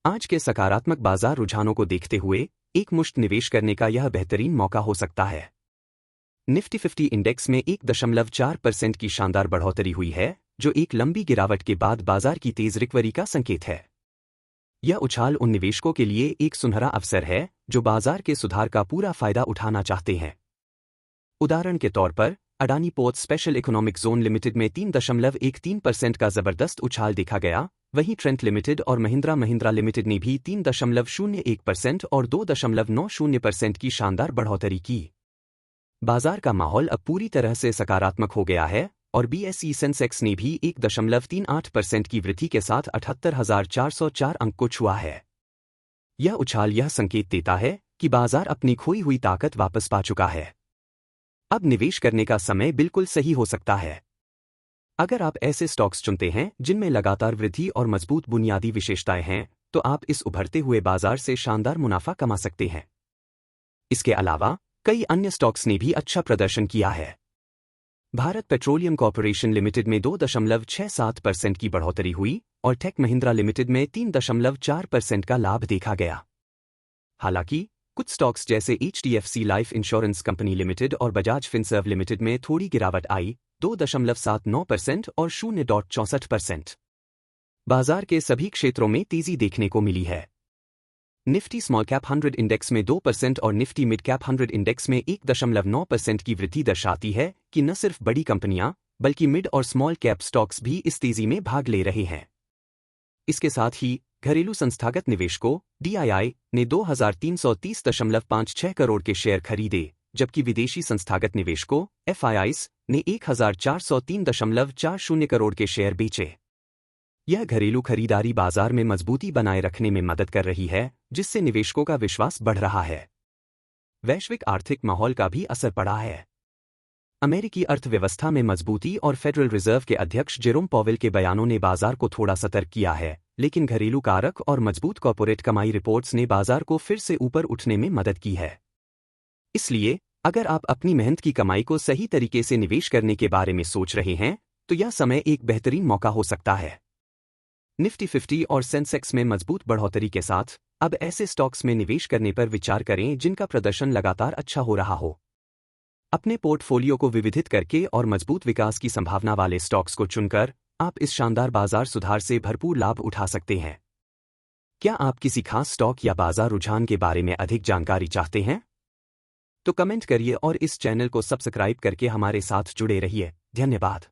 आज के सकारात्मक बाजार रुझानों को देखते हुए एक मुश्त निवेश करने का यह बेहतरीन मौका हो सकता है। निफ्टी 50 इंडेक्स में 1.4% की शानदार बढ़ोतरी हुई है, जो एक लंबी गिरावट के बाद बाजार की तेज रिकवरी का संकेत है। यह उछाल उन निवेशकों के लिए एक सुनहरा अवसर है जो बाजार के सुधार का पूरा फायदा उठाना चाहते हैं। उदाहरण के तौर पर Adani ports special economic zone limited में 3.13% का जबरदस्त उछाल देखा गया। वहीं ट्रेंट लिमिटेड और महिंद्रा महिंद्रा लिमिटेड ने भी 3.01% और 2.90% की शानदार बढ़ोतरी की। बाजार का माहौल अब पूरी तरह से सकारात्मक हो गया है और बीएसई सेंसेक्स ने भी 1.38% की वृद्धि के साथ 78,404 अंक को छुआ है। यह उछाल यह संकेत देता है कि बाजार अपनी खोई हुई ताकत वापस पा चुका है। अब निवेश करने का समय बिल्कुल सही हो सकता है। अगर आप ऐसे स्टॉक्स चुनते हैं जिनमें लगातार वृद्धि और मजबूत बुनियादी विशेषताएं हैं, तो आप इस उभरते हुए बाजार से शानदार मुनाफा कमा सकते हैं। इसके अलावा कई अन्य स्टॉक्स ने भी अच्छा प्रदर्शन किया है। भारत पेट्रोलियम कॉर्पोरेशन लिमिटेड में 2.67% की बढ़ोतरी हुई और टेक महिंद्रा लिमिटेड में 3.4% का लाभ देखा गया। हालांकि कुछ स्टॉक्स जैसे HDFC life insurance company limited और बजाज फिनसर्व लिमिटेड में थोड़ी गिरावट आई, 2.79% और 0.64%। बाजार के सभी क्षेत्रों में तेजी देखने को मिली है। निफ्टी स्मॉल कैप 100 इंडेक्स में 2% और निफ्टी मिड कैप 100 इंडेक्स में 1.9% की वृद्धि दर्शाती है कि न सिर्फ बड़ी कंपनियां बल्कि मिड और स्मॉल कैप स्टॉक्स भी इस तेजी में भाग ले रहे हैं। इसके साथ ही घरेलू संस्थागत निवेशकों DII ने 2,330.56 करोड़ के शेयर खरीदे, जबकि विदेशी संस्थागत निवेशकों FIIs ने 1,403.40 करोड़ के शेयर बेचे। यह घरेलू खरीदारी बाजार में मजबूती बनाए रखने में मदद कर रही है, जिससे निवेशकों का विश्वास बढ़ रहा है। वैश्विक आर्थिक माहौल का भी असर पड़ा है। अमेरिकी अर्थव्यवस्था में मजबूती और फेडरल रिजर्व के अध्यक्ष जेरोम पॉवेल के बयानों ने बाजार को थोड़ा सतर्क किया है, लेकिन घरेलू कारक और मजबूत कॉर्पोरेट कमाई रिपोर्ट्स ने बाजार को फिर से ऊपर उठने में मदद की है। इसलिए अगर आप अपनी मेहनत की कमाई को सही तरीके से निवेश करने के बारे में सोच रहे हैं, तो यह समय एक बेहतरीन मौका हो सकता है। निफ्टी 50 और सेंसेक्स में मजबूत बढ़ोतरी के साथ अब ऐसे स्टॉक्स में निवेश करने पर विचार करें जिनका प्रदर्शन लगातार अच्छा हो रहा हो। अपने पोर्टफोलियो को विविधित करके और मजबूत विकास की संभावना वाले स्टॉक्स को चुनकर आप इस शानदार बाजार सुधार से भरपूर लाभ उठा सकते हैं। क्या आप किसी खास स्टॉक या बाजार रुझान के बारे में अधिक जानकारी चाहते हैं? तो कमेंट करिए और इस चैनल को सब्सक्राइब करके हमारे साथ जुड़े रहिए। धन्यवाद।